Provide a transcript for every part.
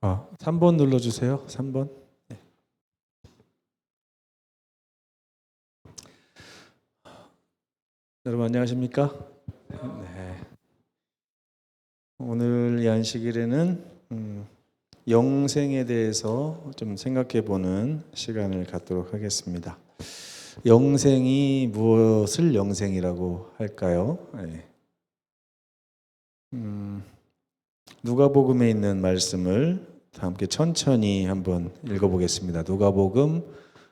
3번 눌러주세요. 3번. 네. 여러분 안녕하십니까? 네. 오늘 이 안식일에는 영생에 대해서 좀 생각해 보는 시간을 갖도록 하겠습니다. 영생이 무엇을 영생이라고 할까요? 네. 누가복음에 있는 말씀을 다 함께 천천히 한번 읽어보겠습니다. 누가복음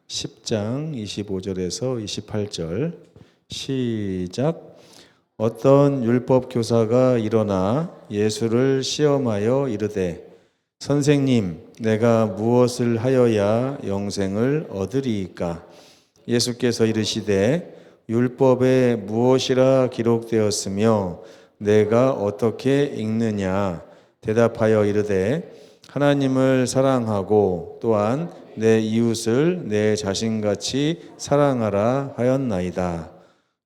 10장 25절에서 28절 시작. 어떤 율법 교사가 일어나 예수를 시험하여 이르되 선생님, 내가 무엇을 하여야 영생을 얻으리이까? 예수께서 이르시되 율법에 무엇이라 기록되었으며 내가 어떻게 읽느냐? 대답하여 이르되 하나님을 사랑하고 또한 내 이웃을 내 자신같이 사랑하라 하였나이다.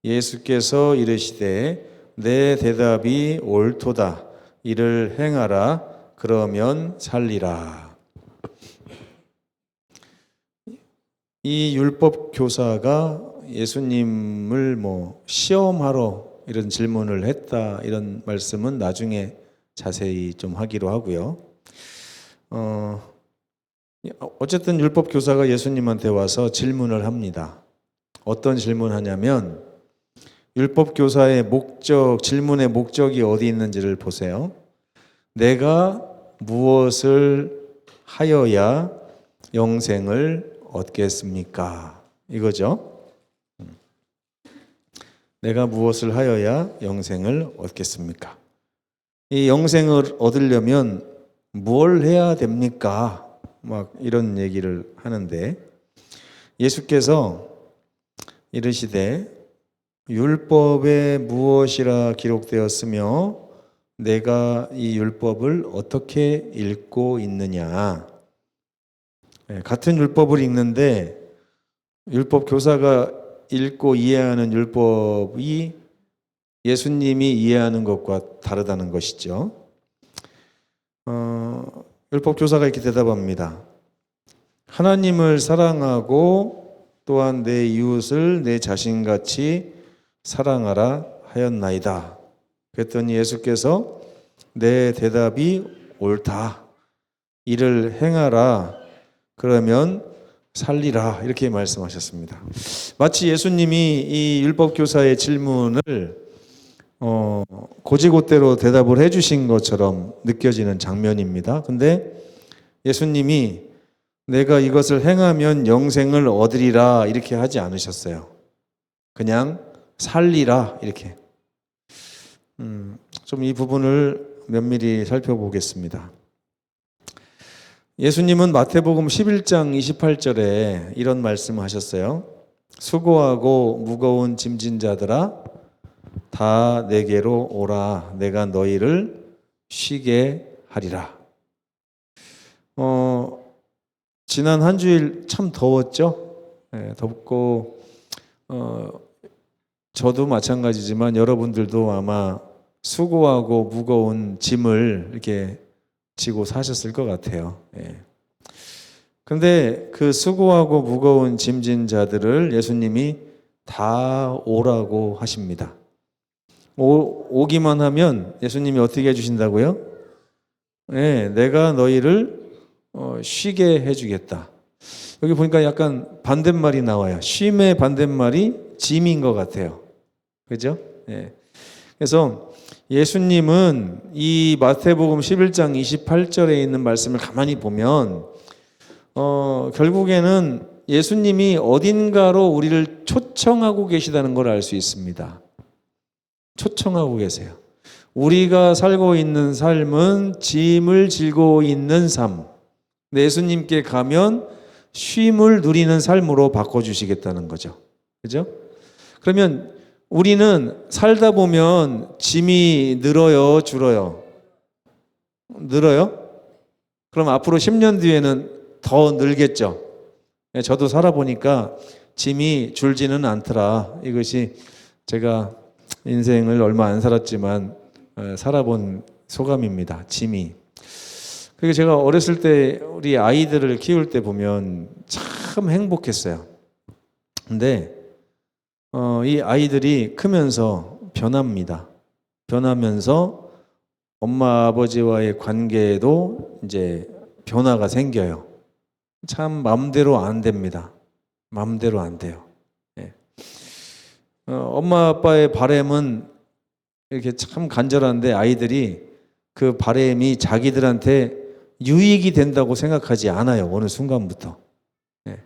예수께서 이르시되 내 대답이 옳도다. 이를 행하라. 그러면 살리라. 이 율법 교사가 예수님을 시험하러 이런 질문을 했다, 이런 말씀은 나중에 자세히 좀 하기로 하고요. 어쨌든 율법 교사가 예수님한테 와서 질문을 합니다. 어떤 질문하냐면 율법 교사의 질문의 목적이 어디 있는지를 보세요. 내가 무엇을 하여야 영생을 얻겠습니까? 이거죠. 내가 무엇을 하여야 영생을 얻겠습니까? 이 영생을 얻으려면 뭘 해야 됩니까? 이런 얘기를 하는데 예수께서 이르시되 율법에 무엇이라 기록되었으며 내가 이 율법을 어떻게 읽고 있느냐. 같은 율법을 읽는데 율법 교사가 읽고 이해하는 율법이 예수님이 이해하는 것과 다르다는 것이죠. 율법 교사가 이렇게 대답합니다. 하나님을 사랑하고 또한 내 이웃을 내 자신같이 사랑하라 하였나이다. 그랬더니 예수께서 내 대답이 옳다. 이를 행하라. 그러면 살리라. 이렇게 말씀하셨습니다. 마치 예수님이 이 율법 교사의 질문을 고지고대로 대답을 해주신 것처럼 느껴지는 장면입니다. 근데 예수님이 내가 이것을 행하면 영생을 얻으리라 이렇게 하지 않으셨어요. 그냥 살리라 이렇게. 좀 이 부분을 면밀히 살펴보겠습니다. 예수님은 마태복음 11장 28절에 이런 말씀을 하셨어요. 수고하고 무거운 짐진 자들아 다 내게로 오라. 내가 너희를 쉬게 하리라. 지난 한 주일 참 더웠죠? 덥고 저도 마찬가지지만 여러분들도 아마 수고하고 무거운 짐을 이렇게 지고 사셨을 것 같아요. 그런데 그 수고하고 무거운 짐진 자들을 예수님이 다 오라고 하십니다. 오기만 하면 예수님이 어떻게 해주신다고요? 내가 너희를 쉬게 해주겠다. 여기 보니까 약간 반대말이 나와요. 쉼의 반대말이 짐인 것 같아요. 그죠? 그래서 예수님은 이 마태복음 11장 28절에 있는 말씀을 가만히 보면 결국에는 예수님이 어딘가로 우리를 초청하고 계시다는 걸 알 수 있습니다. 초청하고 계세요. 우리가 살고 있는 삶은 짐을 지고 있는 삶. 예수님께 가면 쉼을 누리는 삶으로 바꿔주시겠다는 거죠. 그죠? 그러면 우리는 살다 보면 짐이 늘어요, 줄어요? 늘어요? 그럼 앞으로 10년 뒤에는 더 늘겠죠? 저도 살아보니까 짐이 줄지는 않더라. 이것이 제가 인생을 얼마 안 살았지만 살아본 소감입니다. 짐이. 그리고 제가 어렸을 때 우리 아이들을 키울 때 보면 참 행복했어요. 근데 이 아이들이 크면서 변합니다. 변하면서 엄마 아버지와의 관계에도 이제 변화가 생겨요. 참 마음대로 안 됩니다. 마음대로 안 돼요. 예. 엄마 아빠의 바람은 이렇게 참 간절한데 아이들이 그 바람이 자기들한테 유익이 된다고 생각하지 않아요. 어느 순간부터. 예.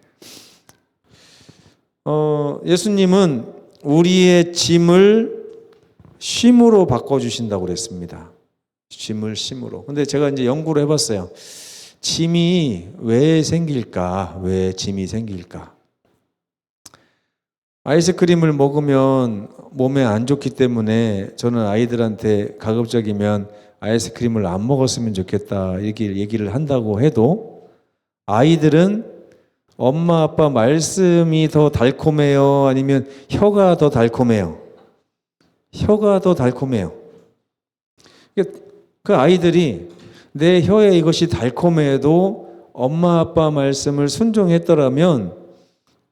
예수님은 우리의 짐을 쉼으로 바꿔주신다고 그랬습니다. 짐을 쉼으로. 근데 제가 이제 연구를 해봤어요. 짐이 왜 생길까? 왜 짐이 생길까? 아이스크림을 먹으면 몸에 안 좋기 때문에 저는 아이들한테 가급적이면 아이스크림을 안 먹었으면 좋겠다 이렇게 얘기를 한다고 해도 아이들은 엄마 아빠 말씀이 더 달콤해요? 아니면 혀가 더 달콤해요? 혀가 더 달콤해요. 그 아이들이 내 혀에 이것이 달콤해도 엄마 아빠 말씀을 순종했더라면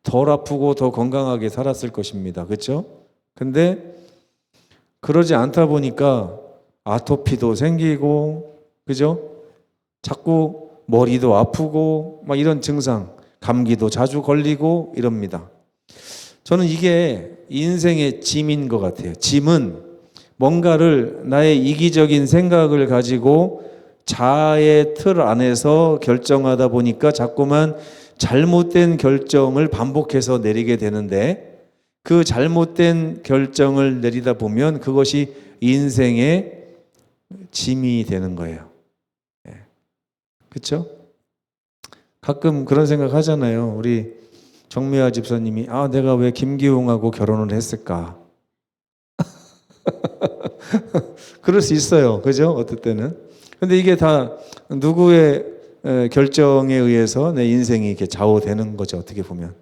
덜 아프고 더 건강하게 살았을 것입니다. 그렇죠? 근데 그러지 않다 보니까 아토피도 생기고, 그죠? 자꾸 머리도 아프고 막 이런 증상, 감기도 자주 걸리고 이럽니다. 저는 이게 인생의 짐인 것 같아요. 짐은 뭔가를 나의 이기적인 생각을 가지고 자아의 틀 안에서 결정하다 보니까 자꾸만 잘못된 결정을 반복해서 내리게 되는데 그 잘못된 결정을 내리다 보면 그것이 인생의 짐이 되는 거예요. 그렇죠? 가끔 그런 생각 하잖아요. 우리 정미아 집사님이 내가 왜 김기웅하고 결혼을 했을까? 그럴 수 있어요. 그죠? 어떨 때는. 근데 이게 다 누구의 결정에 의해서 내 인생이 이렇게 좌우되는 거죠. 어떻게 보면.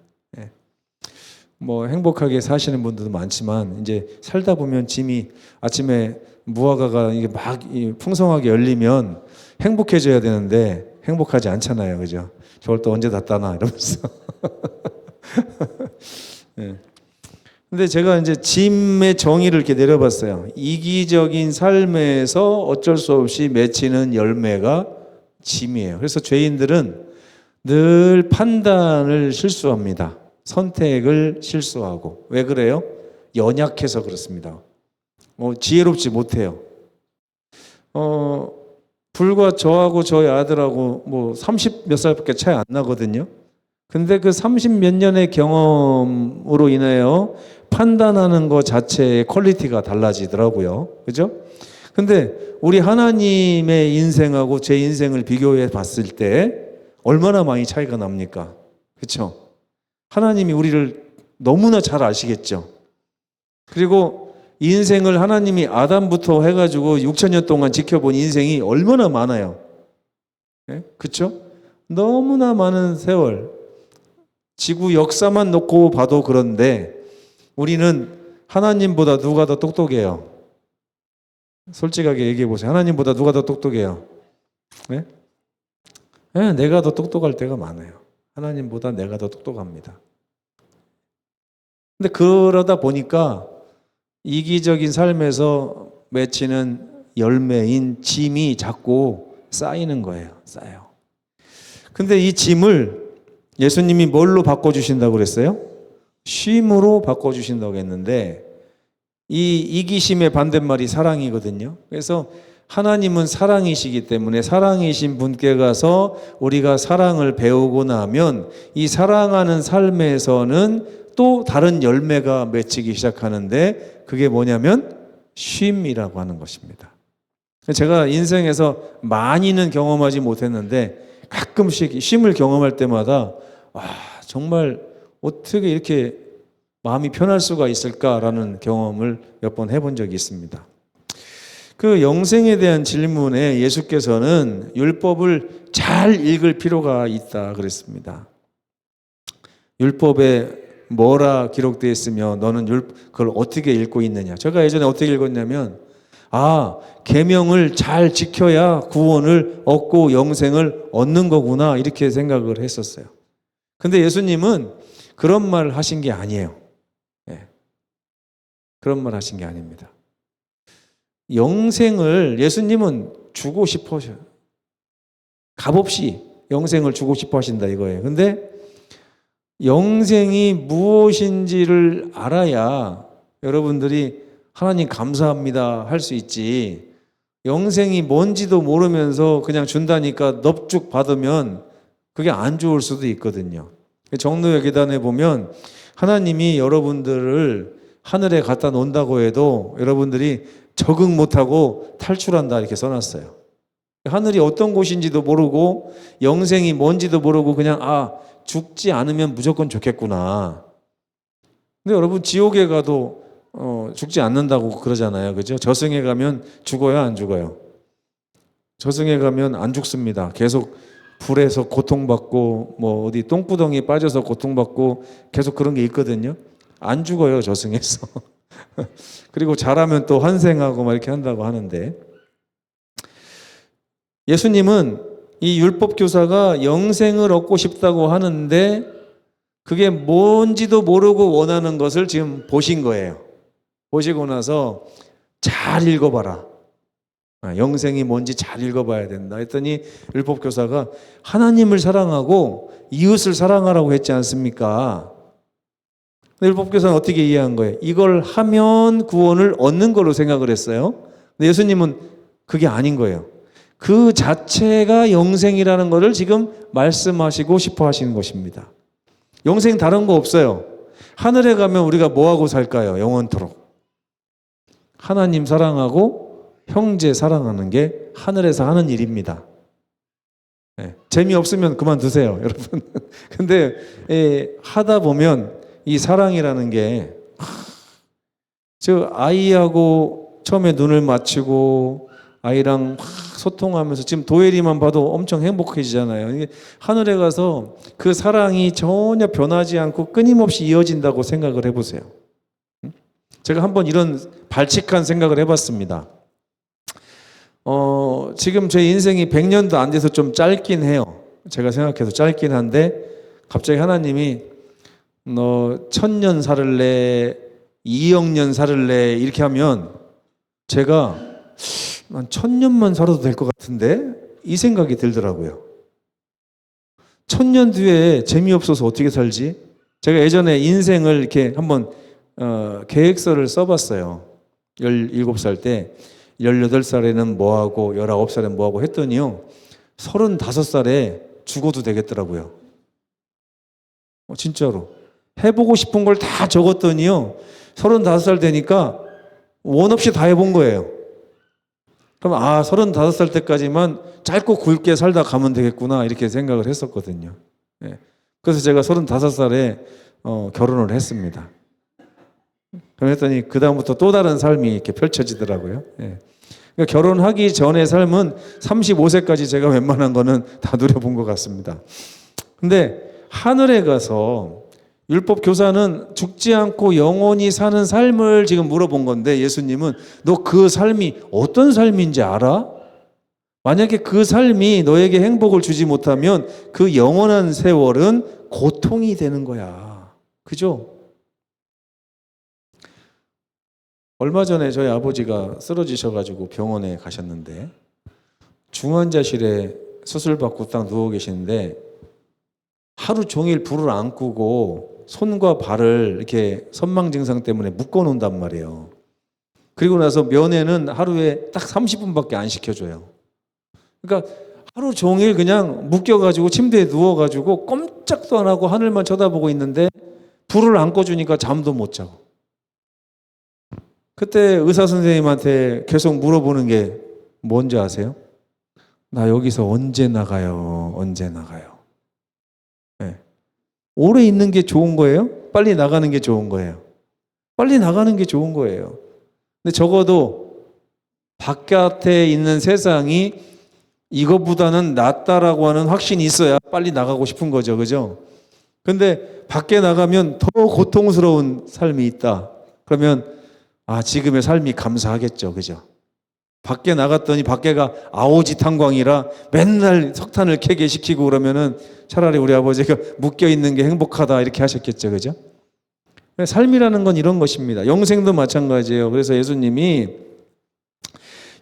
뭐 행복하게 사시는 분들도 많지만 이제 살다 보면 짐이 아침에 무화과가 이게 막 풍성하게 열리면 행복해져야 되는데 행복하지 않잖아요. 그죠? 저걸 또 언제 다 따나 이러면서. 네. 근데 제가 이제 짐의 정의를 이렇게 내려봤어요. 이기적인 삶에서 어쩔 수 없이 맺히는 열매가 짐이에요. 그래서 죄인들은 늘 판단을 실수합니다. 선택을 실수하고. 왜 그래요? 연약해서 그렇습니다. 지혜롭지 못해요. 불과 저하고 저희 아들하고 30 몇 살밖에 차이 안 나거든요. 근데 그 30 몇 년의 경험으로 인하여 판단하는 것 자체의 퀄리티가 달라지더라고요. 그죠? 근데 우리 하나님의 인생하고 제 인생을 비교해 봤을 때 얼마나 많이 차이가 납니까? 그렇죠? 하나님이 우리를 너무나 잘 아시겠죠. 그리고 인생을 하나님이 아담부터 해가지고 6,000년 동안 지켜본 인생이 얼마나 많아요. 그렇죠? 너무나 많은 세월. 지구 역사만 놓고 봐도 그런데 우리는 하나님보다 누가 더 똑똑해요? 솔직하게 얘기해 보세요. 하나님보다 누가 더 똑똑해요? 네? 내가 더 똑똑할 때가 많아요. 하나님보다 내가 더 똑똑합니다. 근데 그러다 보니까 이기적인 삶에서 맺히는 열매인 짐이 자꾸 쌓이는 거예요. 쌓여요. 근데 이 짐을 예수님이 뭘로 바꿔주신다고 그랬어요? 쉼으로 바꿔주신다고 했는데 이 이기심의 반대말이 사랑이거든요. 그래서 하나님은 사랑이시기 때문에 사랑이신 분께 가서 우리가 사랑을 배우고 나면 이 사랑하는 삶에서는 또 다른 열매가 맺히기 시작하는데 그게 뭐냐면 쉼이라고 하는 것입니다. 제가 인생에서 많이는 경험하지 못했는데 가끔씩 쉼을 경험할 때마다 정말 어떻게 이렇게 마음이 편할 수가 있을까라는 경험을 몇 번 해본 적이 있습니다. 그 영생에 대한 질문에 예수께서는 율법을 잘 읽을 필요가 있다 그랬습니다. 율법에 뭐라 기록되어 있으며 너는 그걸 어떻게 읽고 있느냐. 제가 예전에 어떻게 읽었냐면 아, 계명을 잘 지켜야 구원을 얻고 영생을 얻는 거구나 이렇게 생각을 했었어요. 근데 예수님은 그런 말 하신 게 아니에요. 예. 그런 말 하신 게 아닙니다. 영생을 예수님은 주고 싶어 하셔요. 값없이 영생을 주고 싶어 하신다 이거예요. 근데 영생이 무엇인지를 알아야 여러분들이 하나님 감사합니다 할 수 있지, 영생이 뭔지도 모르면서 그냥 준다니까 넙죽 받으면 그게 안 좋을 수도 있거든요. 정노예 계단에 보면 하나님이 여러분들을 하늘에 갖다 놓는다고 해도 여러분들이 적응 못하고 탈출한다 이렇게 써놨어요. 하늘이 어떤 곳인지도 모르고 영생이 뭔지도 모르고 그냥 죽지 않으면 무조건 좋겠구나. 근데 여러분 지옥에 가도 죽지 않는다고 그러잖아요. 그죠? 저승에 가면 죽어요, 안 죽어요? 저승에 가면 안 죽습니다. 계속 불에서 고통받고 뭐 어디 똥구덩이 빠져서 고통받고 계속 그런 게 있거든요. 안 죽어요, 저승에서. 그리고 잘하면 또 환생하고 막 이렇게 한다고 하는데, 예수님은 이 율법 교사가 영생을 얻고 싶다고 하는데 그게 뭔지도 모르고 원하는 것을 지금 보신 거예요. 보시고 나서 잘 읽어봐라. 영생이 뭔지 잘 읽어봐야 된다 했더니 율법 교사가 하나님을 사랑하고 이웃을 사랑하라고 했지 않습니까? 율법 교사는 어떻게 이해한 거예요? 이걸 하면 구원을 얻는 걸로 생각을 했어요. 근데 예수님은 그게 아닌 거예요. 그 자체가 영생이라는 것을 지금 말씀하시고 싶어 하시는 것입니다. 영생 다른 거 없어요. 하늘에 가면 우리가 뭐하고 살까요? 영원토록. 하나님 사랑하고 형제 사랑하는 게 하늘에서 하는 일입니다. 네, 재미없으면 그만두세요, 여러분. 근데 하다 보면 이 사랑이라는 게, 저 아이하고 처음에 눈을 맞추고 아이랑 막 소통하면서 지금 도예리만 봐도 엄청 행복해지잖아요. 이게 하늘에 가서 그 사랑이 전혀 변하지 않고 끊임없이 이어진다고 생각을 해보세요. 제가 한번 이런 발칙한 생각을 해봤습니다. 지금 제 인생이 100년도 안 돼서 좀 짧긴 해요. 제가 생각해도 짧긴 한데 갑자기 하나님이 너 1000년 살을래, 2억 년 살을래 이렇게 하면 제가 한 1000년만 살아도 될 것 같은데 이 생각이 들더라고요. 1000년 뒤에 재미없어서 어떻게 살지? 제가 예전에 인생을 이렇게 한번 계획서를 써봤어요. 17살 때 18살에는 뭐하고 19살에는 뭐하고 했더니요 35살에 죽어도 되겠더라고요. 진짜로 해보고 싶은 걸 다 적었더니요 35살 되니까 원 없이 다 해본 거예요. 그럼 35살 때까지만 짧고 굵게 살다 가면 되겠구나 이렇게 생각을 했었거든요. 그래서 제가 35살에 결혼을 했습니다. 그랬더니 그 다음부터 또 다른 삶이 이렇게 펼쳐지더라고요. 그러니까 결혼하기 전의 삶은 35세까지 제가 웬만한 거는 다 누려본 것 같습니다. 근데 하늘에 가서 율법 교사는 죽지 않고 영원히 사는 삶을 지금 물어본 건데 예수님은 너 그 삶이 어떤 삶인지 알아? 만약에 그 삶이 너에게 행복을 주지 못하면 그 영원한 세월은 고통이 되는 거야. 그죠? 얼마 전에 저희 아버지가 쓰러지셔가지고 병원에 가셨는데 중환자실에 수술받고 딱 누워 계시는데 하루 종일 불을 안 끄고 손과 발을 이렇게 선망 증상 때문에 묶어 놓는단 말이에요. 그리고 나서 면회는 하루에 딱 30분밖에 안 시켜줘요. 그러니까 하루 종일 그냥 묶여가지고 침대에 누워가지고 꼼짝도 안 하고 하늘만 쳐다보고 있는데 불을 안 꺼주니까 잠도 못 자고. 그때 의사 선생님한테 계속 물어보는 게 뭔지 아세요? 나 여기서 언제 나가요? 언제 나가요? 네. 오래 있는 게 좋은 거예요? 빨리 나가는 게 좋은 거예요? 빨리 나가는 게 좋은 거예요. 근데 적어도 바깥에 있는 세상이 이것보다는 낫다라고 하는 확신이 있어야 빨리 나가고 싶은 거죠. 그죠? 근데 밖에 나가면 더 고통스러운 삶이 있다. 그러면 지금의 삶이 감사하겠죠. 그죠? 밖에 나갔더니 밖에가 아오지 탄광이라 맨날 석탄을 캐게 시키고 그러면은 차라리 우리 아버지가 묶여 있는 게 행복하다 이렇게 하셨겠죠. 그죠? 삶이라는 건 이런 것입니다. 영생도 마찬가지예요. 그래서 예수님이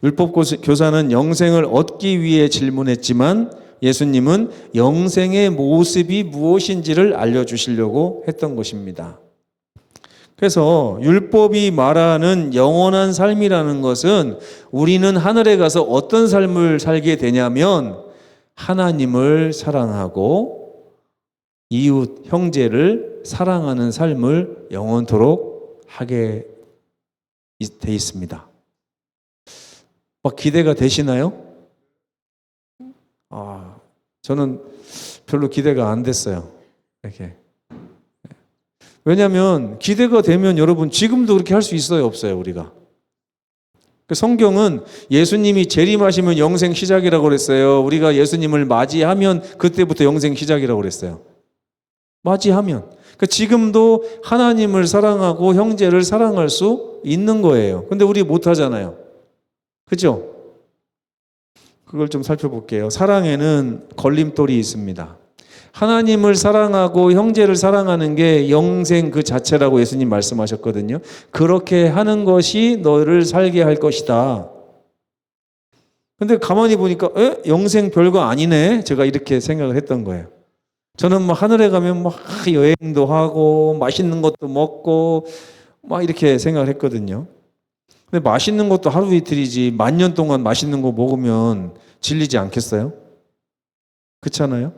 율법 교사는 영생을 얻기 위해 질문했지만 예수님은 영생의 모습이 무엇인지를 알려주시려고 했던 것입니다. 그래서 율법이 말하는 영원한 삶이라는 것은 우리는 하늘에 가서 어떤 삶을 살게 되냐면 하나님을 사랑하고 이웃, 형제를 사랑하는 삶을 영원토록 하게 돼 있습니다. 막 기대가 되시나요? 저는 별로 기대가 안 됐어요. 이렇게. 왜냐하면 기대가 되면 여러분 지금도 그렇게 할 수 있어요, 없어요, 우리가? 성경은 예수님이 재림하시면 영생 시작이라고 그랬어요. 우리가 예수님을 맞이하면 그때부터 영생 시작이라고 그랬어요. 맞이하면. 그러니까 지금도 하나님을 사랑하고 형제를 사랑할 수 있는 거예요. 근데 우리 못하잖아요. 그죠? 그걸 좀 살펴볼게요. 사랑에는 걸림돌이 있습니다. 하나님을 사랑하고 형제를 사랑하는 게 영생 그 자체라고 예수님 말씀하셨거든요. 그렇게 하는 것이 너를 살게 할 것이다. 근데 가만히 보니까 영생 별거 아니네. 제가 이렇게 생각을 했던 거예요. 저는 뭐 하늘에 가면 막 여행도 하고 맛있는 것도 먹고 막 이렇게 생각을 했거든요. 근데 맛있는 것도 하루 이틀이지 10,000년 동안 맛있는 거 먹으면 질리지 않겠어요? 그렇잖아요?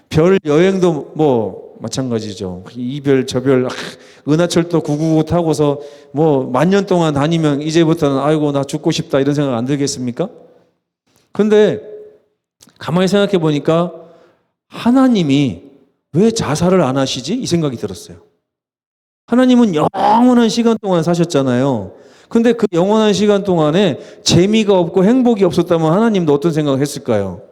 별 여행도 뭐 마찬가지죠. 이 별 저 별 은하철도 999 타고서 뭐 10,000년 동안 다니면 이제부터는 아이고 나 죽고 싶다 이런 생각 안 들겠습니까? 근데 가만히 생각해 보니까 하나님이 왜 자살을 안 하시지? 이 생각이 들었어요. 하나님은 영원한 시간 동안 사셨잖아요. 근데 그 영원한 시간 동안에 재미가 없고 행복이 없었다면 하나님도 어떤 생각을 했을까요?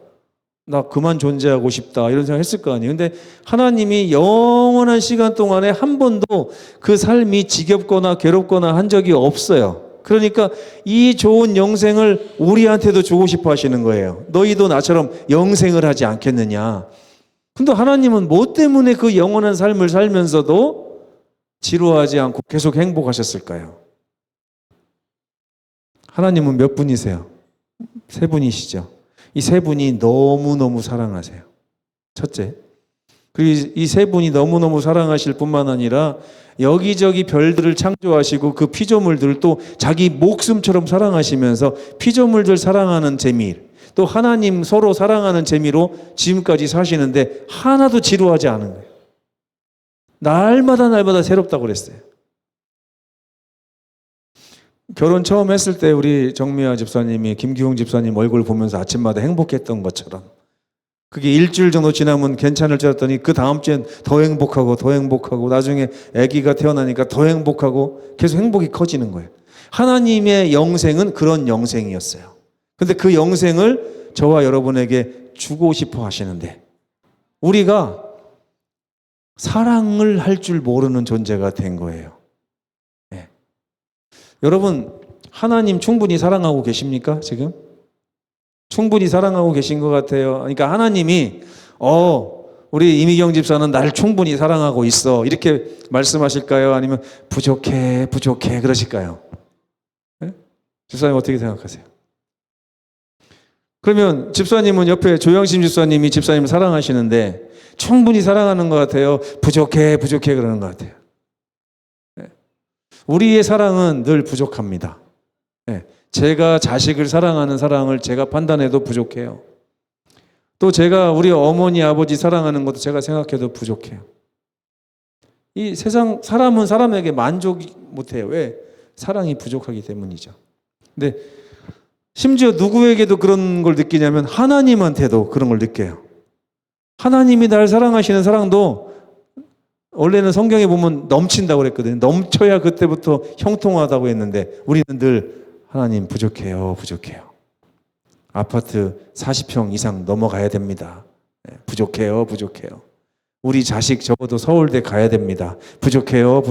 나 그만 존재하고 싶다 이런 생각 했을 거 아니에요. 근데 하나님이 영원한 시간 동안에 한 번도 그 삶이 지겹거나 괴롭거나 한 적이 없어요. 그러니까 이 좋은 영생을 우리한테도 주고 싶어 하시는 거예요. 너희도 나처럼 영생을 하지 않겠느냐. 근데 하나님은 뭐 때문에 그 영원한 삶을 살면서도 지루하지 않고 계속 행복하셨을까요? 하나님은 몇 분이세요? 세 분이시죠. 이 세 분이 너무너무 사랑하세요. 첫째. 그리고 이 세 분이 너무너무 사랑하실 뿐만 아니라 여기저기 별들을 창조하시고 그 피조물들을 또 자기 목숨처럼 사랑하시면서 피조물들 사랑하는 재미, 또 하나님 서로 사랑하는 재미로 지금까지 사시는데 하나도 지루하지 않은 거예요. 날마다 새롭다고 그랬어요. 결혼 처음 했을 때 우리 정미아 집사님이 김기웅 집사님 얼굴 보면서 아침마다 행복했던 것처럼 그게 일주일 정도 지나면 괜찮을 줄 알았더니 그 다음 주엔 더 행복하고 나중에 아기가 태어나니까 더 행복하고 계속 행복이 커지는 거예요. 하나님의 영생은 그런 영생이었어요. 근데 그 영생을 저와 여러분에게 주고 싶어 하시는데 우리가 사랑을 할 줄 모르는 존재가 된 거예요. 네. 여러분 하나님 충분히 사랑하고 계십니까? 지금? 충분히 사랑하고 계신 것 같아요. 그러니까 하나님이 우리 이미경 집사는 날 충분히 사랑하고 있어 이렇게 말씀하실까요? 아니면 부족해 그러실까요? 네? 집사님 어떻게 생각하세요? 그러면 집사님은 옆에 조영심 집사님이 집사님을 사랑하시는데 충분히 사랑하는 것 같아요? 부족해 그러는 것 같아요? 네. 우리의 사랑은 늘 부족합니다. 네. 제가 자식을 사랑하는 사랑을 제가 판단해도 부족해요. 또 제가 우리 어머니 아버지 사랑하는 것도 제가 생각해도 부족해요. 이 세상 사람은 사람에게 만족 못해요. 왜? 사랑이 부족하기 때문이죠. 근데 심지어 누구에게도 그런 걸 느끼냐면 하나님한테도 그런 걸 느껴요. 하나님이 날 사랑하시는 사랑도 원래는 성경에 보면 넘친다고 그랬거든요. 넘쳐야 그때부터 형통하다고 했는데 우리는 늘 하나님 부족해요. 아파트 40평 이상 넘어가야 됩니다. 부족해요. 우리 자식 적어도 서울대 가야 됩니다. 부족해요.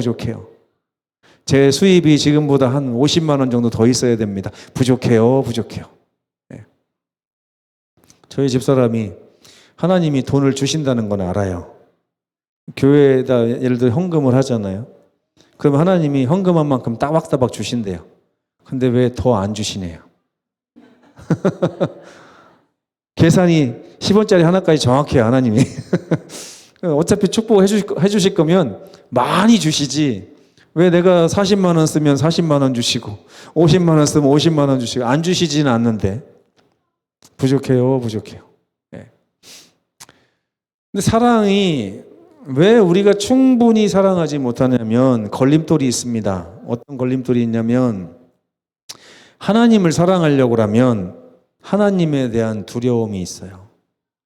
제 수입이 지금보다 한 50만 원 정도 더 있어야 됩니다. 부족해요, 부족해요. 네. 저희 집사람이 하나님이 돈을 주신다는 건 알아요. 교회에다 예를 들어 헌금을 하잖아요. 그럼 하나님이 헌금한 만큼 따박따박 주신대요. 근데 왜 더 안 주시네요? 계산이 10원짜리 하나까지 정확해요, 하나님이. 어차피 축복 해주실 거면 많이 주시지. 왜 내가 40만 원 쓰면 40만 원 주시고 50만 원 쓰면 50만 원 주시고 안 주시지는 않는데. 부족해요, 부족해요. 네. 근데 사랑이 왜 우리가 충분히 사랑하지 못하냐면 걸림돌이 있습니다. 어떤 걸림돌이 있냐면 하나님을 사랑하려고 하면 하나님에 대한 두려움이 있어요.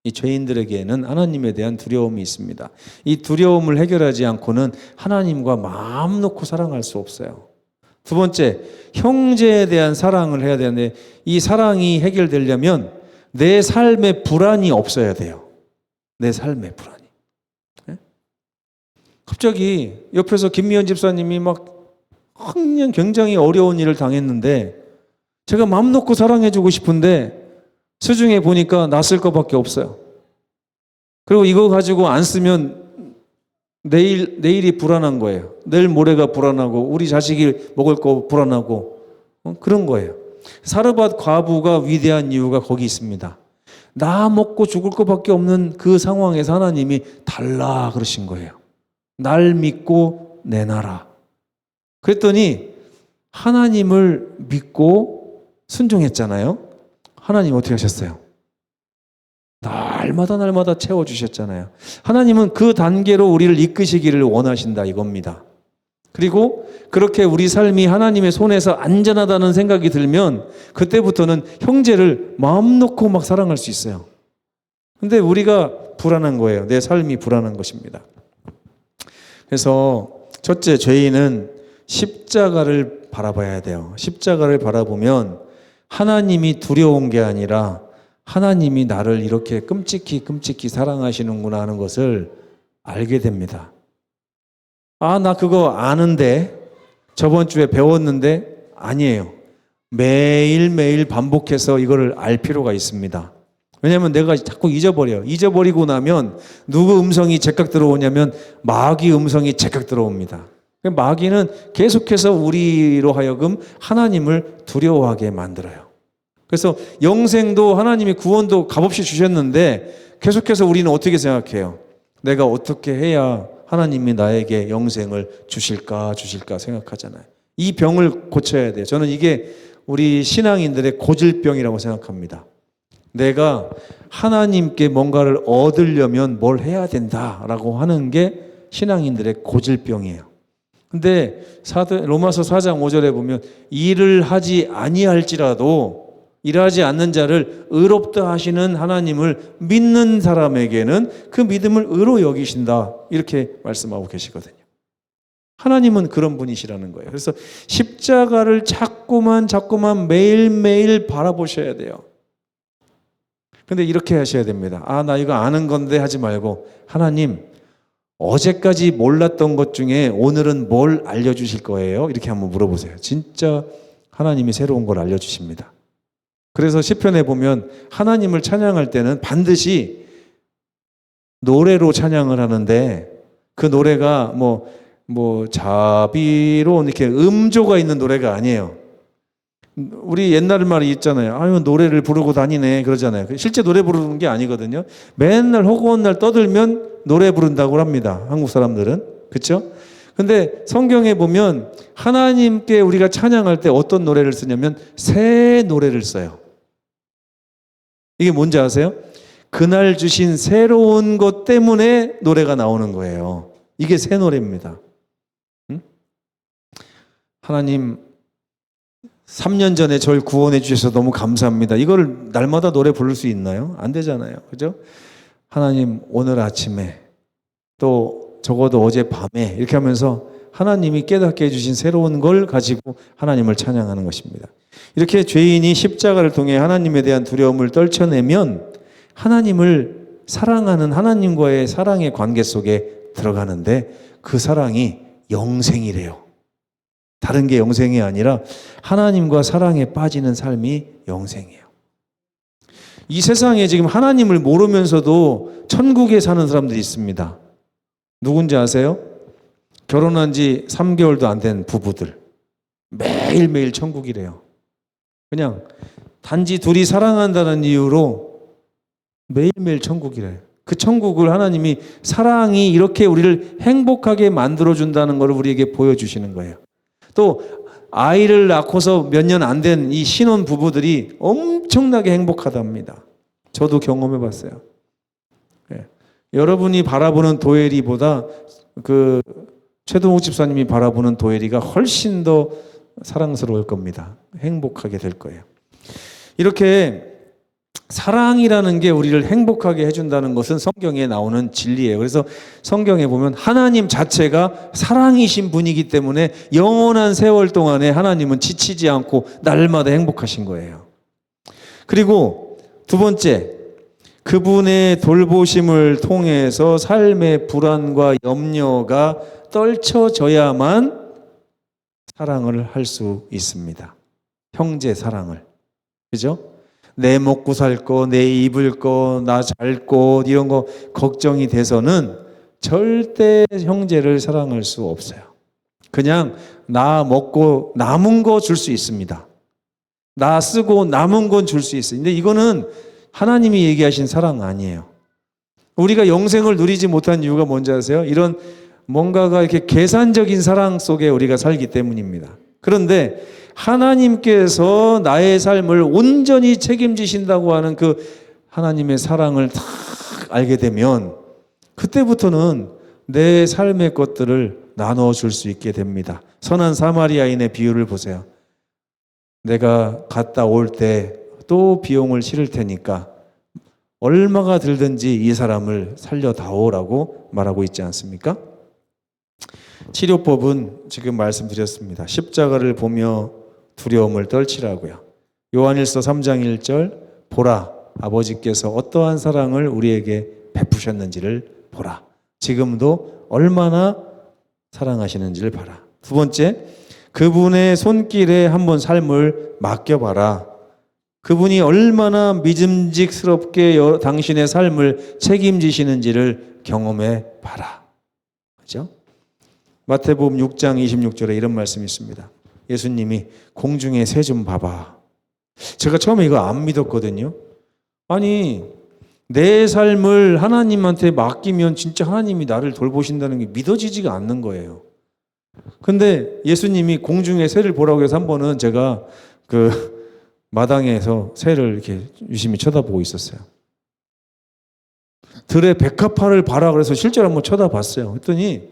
이 죄인들에게는 하나님에 대한 두려움이 있습니다. 이 두려움을 해결하지 않고는 하나님과 마음 놓고 사랑할 수 없어요. 두 번째, 형제에 대한 사랑을 해야 되는데 이 사랑이 해결되려면 내 삶에 불안이 없어야 돼요. 내 삶에 불안이. 네? 갑자기 옆에서 김미연 집사님이 막 굉장히 어려운 일을 당했는데 제가 마음 놓고 사랑해주고 싶은데 수중에 보니까 낯설 것밖에 없어요. 그리고 이거 가지고 안 쓰면 내일이 불안한 거예요. 내일 모레가 불안하고 우리 자식이 먹을 거 불안하고 그런 거예요. 사르밧 과부가 위대한 이유가 거기 있습니다. 나 먹고 죽을 것밖에 없는 그 상황에서 하나님이 달라 그러신 거예요. 날 믿고 내놔라. 그랬더니 하나님을 믿고 순종했잖아요. 하나님 어떻게 하셨어요? 날마다 채워주셨잖아요. 하나님은 그 단계로 우리를 이끄시기를 원하신다 이겁니다. 그리고 그렇게 우리 삶이 하나님의 손에서 안전하다는 생각이 들면 그때부터는 형제를 마음 놓고 막 사랑할 수 있어요. 근데 우리가 불안한 거예요. 내 삶이 불안한 것입니다. 그래서 첫째, 죄인은 십자가를 바라봐야 돼요. 십자가를 바라보면 하나님이 두려운 게 아니라 하나님이 나를 이렇게 끔찍히 사랑하시는구나 하는 것을 알게 됩니다. 아, 나 그거 아는데 저번 주에 배웠는데 아니에요. 매일매일 반복해서 이거를 알 필요가 있습니다. 왜냐하면 내가 자꾸 잊어버려요. 잊어버리고 나면 누구 음성이 제깍 들어오냐면 마귀 음성이 제깍 들어옵니다. 마귀는 계속해서 우리로 하여금 하나님을 두려워하게 만들어요. 그래서 영생도 하나님이 구원도 값없이 주셨는데 계속해서 우리는 어떻게 생각해요? 내가 어떻게 해야 하나님이 나에게 영생을 주실까 생각하잖아요. 이 병을 고쳐야 돼요. 저는 이게 우리 신앙인들의 고질병이라고 생각합니다. 내가 하나님께 뭔가를 얻으려면 뭘 해야 된다라고 하는 게 신앙인들의 고질병이에요. 근데 로마서 4장 5절에 보면 일을 하지 아니할지라도 일하지 않는 자를 의롭다 하시는 하나님을 믿는 사람에게는 그 믿음을 의로 여기신다 이렇게 말씀하고 계시거든요. 하나님은 그런 분이시라는 거예요. 그래서 십자가를 자꾸만 매일매일 바라보셔야 돼요. 근데 이렇게 하셔야 됩니다. 아, 나 이거 아는 건데 하지 말고 하나님 어제까지 몰랐던 것 중에 오늘은 뭘 알려주실 거예요? 이렇게 한번 물어보세요. 진짜 하나님이 새로운 걸 알려주십니다. 그래서 시편에 보면 하나님을 찬양할 때는 반드시 노래로 찬양을 하는데 그 노래가 자비로운 이렇게 음조가 있는 노래가 아니에요. 우리 옛날 말이 있잖아요. 아유, 노래를 부르고 다니네 그러잖아요. 실제 노래 부르는 게 아니거든요. 맨날 허구한 날 떠들면 노래 부른다고 합니다. 한국 사람들은. 그렇죠? 근데 성경에 보면 하나님께 우리가 찬양할 때 어떤 노래를 쓰냐면 새 노래를 써요. 이게 뭔지 아세요? 그날 주신 새로운 것 때문에 노래가 나오는 거예요. 이게 새 노래입니다. 응? 하나님 3년 전에 저를 구원해 주셔서 너무 감사합니다. 이거를 날마다 노래 부를 수 있나요? 안 되잖아요. 그죠? 하나님 오늘 아침에 또 적어도 어제 밤에 이렇게 하면서 하나님이 깨닫게 해주신 새로운 걸 가지고 하나님을 찬양하는 것입니다. 이렇게 죄인이 십자가를 통해 하나님에 대한 두려움을 떨쳐내면 하나님을 사랑하는 하나님과의 사랑의 관계 속에 들어가는데 그 사랑이 영생이래요. 다른 게 영생이 아니라 하나님과 사랑에 빠지는 삶이 영생이에요. 이 세상에 지금 하나님을 모르면서도 천국에 사는 사람들이 있습니다. 누군지 아세요? 결혼한 지 3개월도 안 된 부부들. 매일매일 천국이래요. 그냥 단지 둘이 사랑한다는 이유로 매일매일 천국이래요. 그 천국을 하나님이 사랑이 이렇게 우리를 행복하게 만들어준다는 것을 우리에게 보여주시는 거예요. 또 아이를 낳고서 몇 년 안 된 이 신혼 부부들이 엄청나게 행복하답니다. 저도 경험해 봤어요. 예. 여러분이 바라보는 도예리보다 그 최동욱 집사님이 바라보는 도예리가 훨씬 더 사랑스러울 겁니다. 행복하게 될 거예요. 이렇게 사랑이라는 게 우리를 행복하게 해준다는 것은 성경에 나오는 진리예요. 그래서 성경에 보면 하나님 자체가 사랑이신 분이기 때문에 영원한 세월 동안에 하나님은 지치지 않고 날마다 행복하신 거예요. 그리고 두 번째, 그분의 돌보심을 통해서 삶의 불안과 염려가 떨쳐져야만 사랑을 할 수 있습니다. 형제 사랑을. 그죠? 내 먹고 살 거, 내 입을 거, 나 잘 거, 이런 거 걱정이 돼서는 절대 형제를 사랑할 수 없어요. 그냥 나 먹고 남은 거 줄 수 있습니다. 나 쓰고 남은 건 줄 수 있어요. 근데 이거는 하나님이 얘기하신 사랑 아니에요. 우리가 영생을 누리지 못한 이유가 뭔지 아세요? 이런 뭔가가 이렇게 계산적인 사랑 속에 우리가 살기 때문입니다. 그런데 하나님께서 나의 삶을 온전히 책임지신다고 하는 그 하나님의 사랑을 딱 알게 되면 그때부터는 내 삶의 것들을 나눠줄 수 있게 됩니다. 선한 사마리아인의 비유를 보세요. 내가 갔다 올 때 또 비용을 치를 테니까 얼마가 들든지 이 사람을 살려다오라고 말하고 있지 않습니까? 치료법은 지금 말씀드렸습니다. 십자가를 보며 두려움을 떨치라고요. 요한일서 3장 1절 보라 아버지께서 어떠한 사랑을 우리에게 베푸셨는지를 보라. 지금도 얼마나 사랑하시는지를 봐라. 두 번째, 그분의 손길에 한번 삶을 맡겨봐라. 그분이 얼마나 믿음직스럽게 당신의 삶을 책임지시는지를 경험해 봐라. 그죠? 마태복음 6장 26절에 이런 말씀이 있습니다. 예수님이 공중에 새 좀 봐봐. 제가 처음에 이거 안 믿었거든요. 아니, 내 삶을 하나님한테 맡기면 진짜 하나님이 나를 돌보신다는 게 믿어지지가 않는 거예요. 근데 예수님이 공중에 새를 보라고 해서 한 번은 제가 그 마당에서 새를 이렇게 유심히 쳐다보고 있었어요. 들의 백합화를 봐라 그래서 실제로 한번 쳐다봤어요. 그랬더니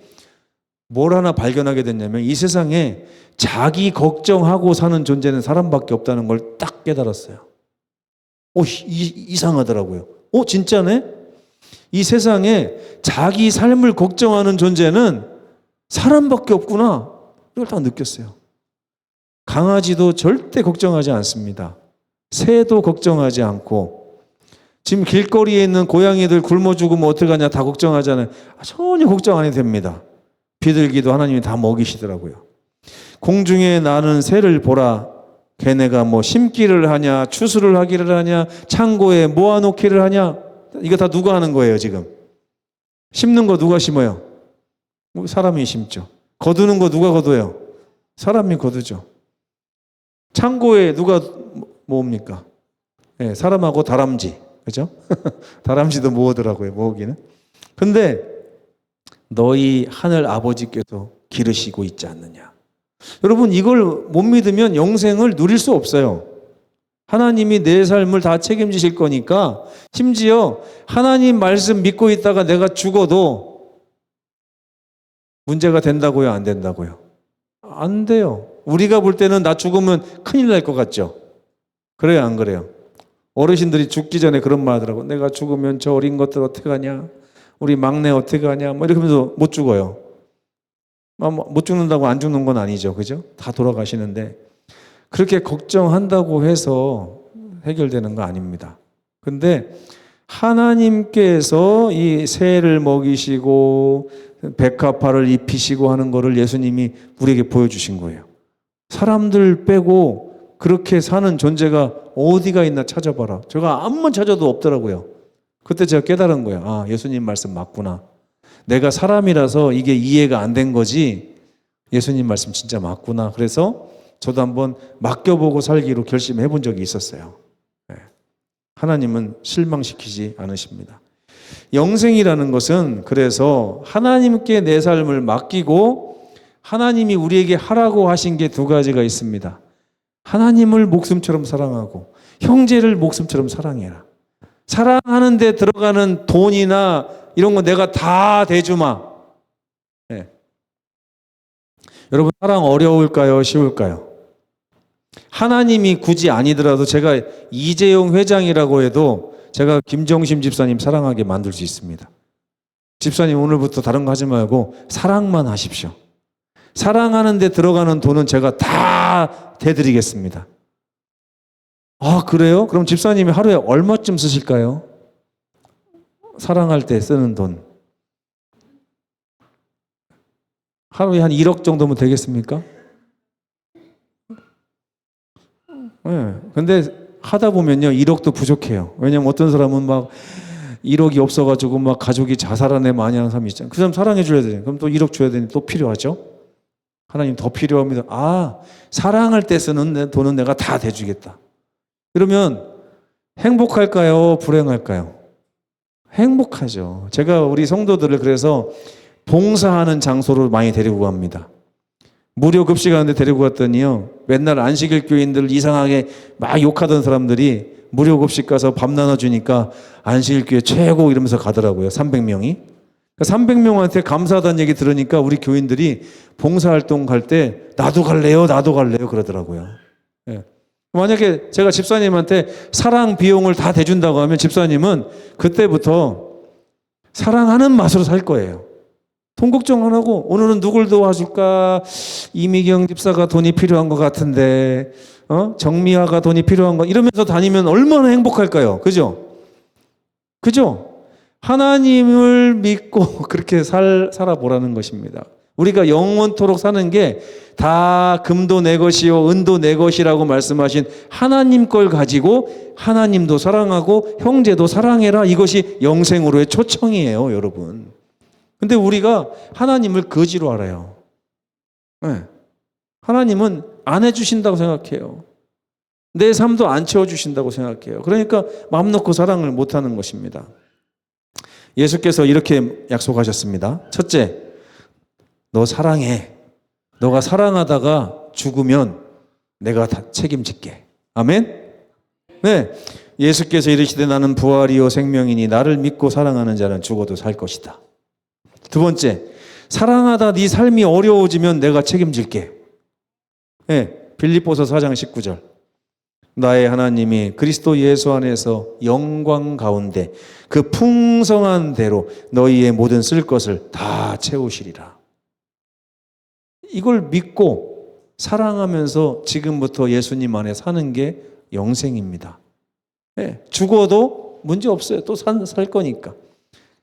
뭘 하나 발견하게 됐냐면 이 세상에 자기 걱정하고 사는 존재는 사람밖에 없다는 걸 딱 깨달았어요. 이상하더라고요. 진짜네? 이 세상에 자기 삶을 걱정하는 존재는 사람밖에 없구나. 이걸 딱 느꼈어요. 강아지도 절대 걱정하지 않습니다. 새도 걱정하지 않고 지금 길거리에 있는 고양이들 굶어 죽으면 어떡하냐 다 걱정하잖아요. 전혀 걱정 안 해도 됩니다. 비둘기도 하나님이 다 먹이시더라고요. 공중에 나는 새를 보라. 걔네가 뭐 심기를 하냐 추수를 하기를 하냐 창고에 모아놓기를 하냐. 이거 다 누가 하는 거예요 지금. 심는 거 누가 심어요? 사람이 심죠. 거두는 거 누가 거둬요? 사람이 거두죠. 창고에 누가 모읍니까? 네, 사람하고 다람쥐. 그죠? 다람쥐도 모으더라고요, 모으기는. 근데 너희 하늘 아버지께서 기르시고 있지 않느냐. 여러분, 이걸 못 믿으면 영생을 누릴 수 없어요. 하나님이 내 삶을 다 책임지실 거니까 심지어 하나님 말씀 믿고 있다가 내가 죽어도 문제가 된다고요, 안 된다고요? 안 돼요. 우리가 볼 때는 나 죽으면 큰일 날 것 같죠? 그래요, 안 그래요? 어르신들이 죽기 전에 그런 말 하더라고. 내가 죽으면 저 어린 것들 어떻게 하냐? 우리 막내 어떻게 하냐? 뭐 이렇게 하면서 못 죽어요. 못 죽는다고 안 죽는 건 아니죠. 그죠? 다 돌아가시는데 그렇게 걱정한다고 해서 해결되는 거 아닙니다. 근데 하나님께서 이 새를 먹이시고 백합화를 입히시고 하는 거를 예수님이 우리에게 보여주신 거예요. 사람들 빼고 그렇게 사는 존재가 어디가 있나 찾아봐라. 제가 아무만 찾아도 없더라고요. 그때 제가 깨달은 거예요. 아, 예수님 말씀 맞구나. 내가 사람이라서 이게 이해가 안 된 거지 예수님 말씀 진짜 맞구나. 그래서 저도 한번 맡겨보고 살기로 결심해 본 적이 있었어요. 하나님은 실망시키지 않으십니다. 영생이라는 것은 그래서 하나님께 내 삶을 맡기고 하나님이 우리에게 하라고 하신 게 두 가지가 있습니다. 하나님을 목숨처럼 사랑하고 형제를 목숨처럼 사랑해라. 사랑하는 데 들어가는 돈이나 이런 거 내가 다 대주마. 네. 여러분, 사랑 어려울까요? 쉬울까요? 하나님이 굳이 아니더라도 제가 이재용 회장이라고 해도 제가 김정심 집사님 사랑하게 만들 수 있습니다. 집사님 오늘부터 다른 거 하지 말고 사랑만 하십시오. 사랑하는 데 들어가는 돈은 제가 다 대드리겠습니다. 아, 그래요? 그럼 집사님이 하루에 얼마쯤 쓰실까요? 사랑할 때 쓰는 돈. 하루에 한 1억 정도면 되겠습니까? 네. 근데 하다 보면요, 1억도 부족해요. 왜냐면 어떤 사람은 막 1억이 없어가지고 막 가족이 자살한 애 많이 하는 사람이 있잖아요. 그 사람 사랑해줘야 되잖아요. 그럼 또 1억 줘야 되니 또 필요하죠? 하나님 더 필요합니다. 아, 사랑할 때 쓰는 내 돈은 내가 다 대주겠다. 그러면 행복할까요? 불행할까요? 행복하죠. 제가 우리 성도들을 그래서 봉사하는 장소로 많이 데리고 갑니다. 무료 급식하는데 데리고 갔더니요, 맨날 안식일 교인들 이상하게 막 욕하던 사람들이 무료 급식 가서 밥 나눠주니까 안식일 교회 최고 이러면서 가더라고요. 300명이. 300명한테 감사하다는 얘기 들으니까 우리 교인들이 봉사활동 갈 때 나도 갈래요 그러더라고요. 예. 만약에 제가 집사님한테 사랑 비용을 다 대준다고 하면 집사님은 그때부터 사랑하는 맛으로 살 거예요. 돈 걱정 안 하고 오늘은 누굴 도와줄까? 이미경 집사가 돈이 필요한 것 같은데, 정미아가 돈이 필요한 것, 이러면서 다니면 얼마나 행복할까요? 그죠? 그죠? 하나님을 믿고 그렇게 살아보라는 것입니다. 우리가 영원토록 사는 게 다 금도 내 것이요 은도 내 것이라고 말씀하신 하나님 걸 가지고 하나님도 사랑하고 형제도 사랑해라. 이것이 영생으로의 초청이에요, 여러분. 근데 우리가 하나님을 거지로 알아요. 네. 하나님은 안 해주신다고 생각해요. 내 삶도 안 채워주신다고 생각해요. 그러니까 마음 놓고 사랑을 못하는 것입니다. 예수께서 이렇게 약속하셨습니다. 첫째, 너 사랑해. 너가 사랑하다가 죽으면 내가 다 책임질게. 아멘? 네. 예수께서 이르시되 나는 부활이요 생명이니 나를 믿고 사랑하는 자는 죽어도 살 것이다. 두 번째, 사랑하다 네 삶이 어려워지면 내가 책임질게. 네, 빌립보서 4장 19절. 나의 하나님이 그리스도 예수 안에서 영광 가운데 그 풍성한 대로 너희의 모든 쓸 것을 다 채우시리라. 이걸 믿고 사랑하면서 지금부터 예수님 안에 사는 게 영생입니다. 네, 죽어도 문제 없어요. 또 살 거니까.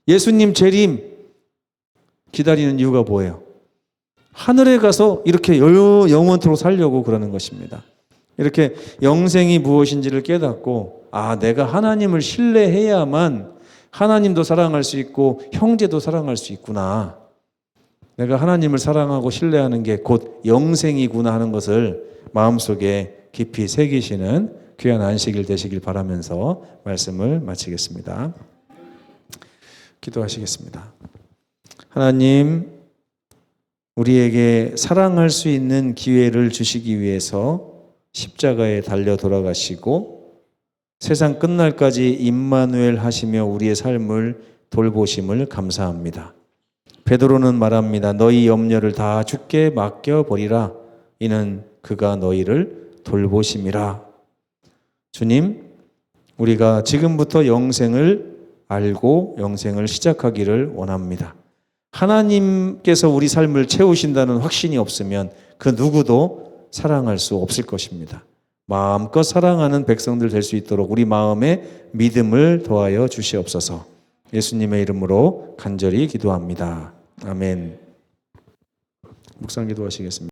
예수님 재림 기다리는 이유가 뭐예요? 하늘에 가서 이렇게 영원토록 살려고 그러는 것입니다. 이렇게 영생이 무엇인지를 깨닫고, 아, 내가 하나님을 신뢰해야만 하나님도 사랑할 수 있고 형제도 사랑할 수 있구나. 내가 하나님을 사랑하고 신뢰하는 게 곧 영생이구나 하는 것을 마음속에 깊이 새기시는 귀한 안식일 되시길 바라면서 말씀을 마치겠습니다. 기도하시겠습니다. 하나님, 우리에게 사랑할 수 있는 기회를 주시기 위해서 십자가에 달려 돌아가시고 세상 끝날까지 임마누엘 하시며 우리의 삶을 돌보심을 감사합니다. 베드로는 말합니다. 너희 염려를 다 주께 맡겨버리라. 이는 그가 너희를 돌보심이라. 주님, 우리가 지금부터 영생을 알고 영생을 시작하기를 원합니다. 하나님께서 우리 삶을 채우신다는 확신이 없으면 그 누구도 사랑할 수 없을 것입니다. 마음껏 사랑하는 백성들 될 수 있도록 우리 마음에 믿음을 더하여 주시옵소서. 예수님의 이름으로 간절히 기도합니다. 아멘. 묵상 기도하시겠습니다.